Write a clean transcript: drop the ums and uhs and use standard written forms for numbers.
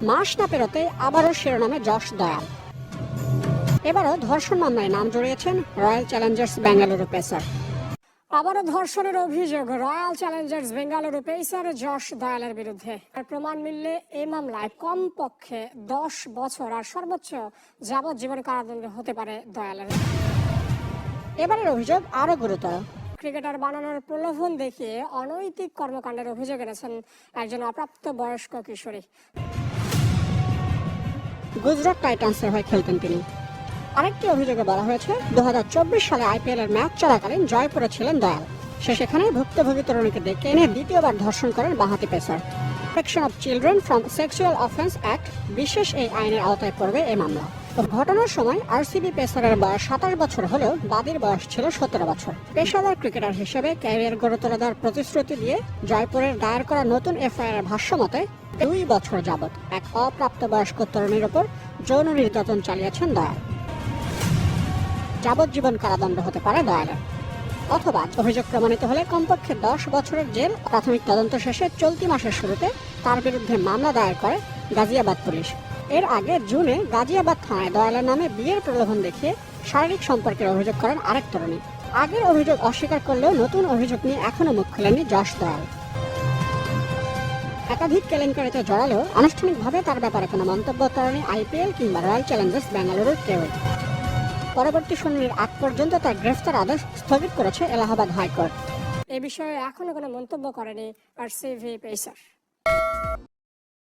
মাস না পেরোতে আবারও শিরোনামে যশ দয়াল। এবারও ধর্ষণ মামলায় নাম জড়িয়েছেন রয়্যাল চ্যালেঞ্জার্স বেঙ্গালুরু পেসার। আবারও ধর্ষণের অভিযোগ রয়্যাল চ্যালেঞ্জার্স বেঙ্গালুরু পেসার যশ দয়ালের বিরুদ্ধে। আর প্রমাণ মিললে এই মামলায় কমপক্ষে 10 বছর আর সর্বোচ্চ যাবজ্জীবন কারাদণ্ড হতে পারে দয়ালের। এবারের অভিযোগ আরো গুরুতর। ক্রিকেটার বানানোর প্রলোভন দেখিয়ে অনৈতিক কর্মকাণ্ডের অভিযোগ এনেছেন একজন অপ্রাপ্ত বয়স্ক কিশোরী। গুজরাট টাইটান্সের হয়ে খেলতেন তিনি। আরেকটি অভিযোগে বলা হয়েছে 2024 সালে আইপিএল এর ম্যাচ চলাকালীন জয়পুরে ছিলেন দয়াল। সেখানে ভুক্তভোগী তরুণীকে ডেকে এনে দ্বিতীয়বার ধর্ষণ করেন বাঁহাতি pacer. Protection of children from sexual offence act বিশেষ এই আইনের আওতায় পড়বে এই মামলা। ঘটনার সময় আরসিবি পেসারের বয়স 27 বছর হলেও বাদীর বয়স ছিল 17 বছর। পেশাদার ক্রিকেটার হিসেবে ক্যারিয়ার গড়ে তোলা দেওয়ার প্রতিশ্রুতি দিয়ে জয়পুরের দায়ের করা নতুন এফআইআর ভাষ্য মতে 2 বছর যাবৎ এক অপ্রাপ্তবয়স্ক তরুণীর ওপর যৌন নির্যাতন চালিয়েছেন দয়াল। যাবজ্জীবন কারাদণ্ড হতে পারে দয়ালের, অথবা অভিযোগ প্রমাণিত হলে কমপক্ষে 10 বছরের জেল। প্রাথমিক তদন্ত শেষে চলতি মাসের শুরুতে তার বিরুদ্ধে মামলা দায়ের করে গাজিয়াবাদ পুলিশ। এর আগে জুনে গাজিয়াবাদ থানায় দয়ালের নামে বিয়ের প্রলোভন দেখিয়ে শারীরিক সম্পর্কের অভিযোগ করেন আরেক তরুণী। আগের অভিযোগ অস্বীকার করলেও নতুন অভিযোগ নিয়ে এখনো মুখ খোলেননি যশ দয়াল। একাধিক কেলেঙ্কারিতে জড়ালেও আনুষ্ঠানিকভাবে তার ব্যাপারে কোনো মন্তব্য করেনি আইপিএল কিংবা রয়্যাল চ্যালেঞ্জার্স বেঙ্গালুরুর কেউ। পরবর্তী শুনানির আগ পর্যন্ত তার গ্রেফতার আদেশ স্থগিত করেছে এলাহাবাদ হাইকোর্ট। এ বিষয়ে এখনো কোনো মন্তব্য করেনি আরসিবি পেসার।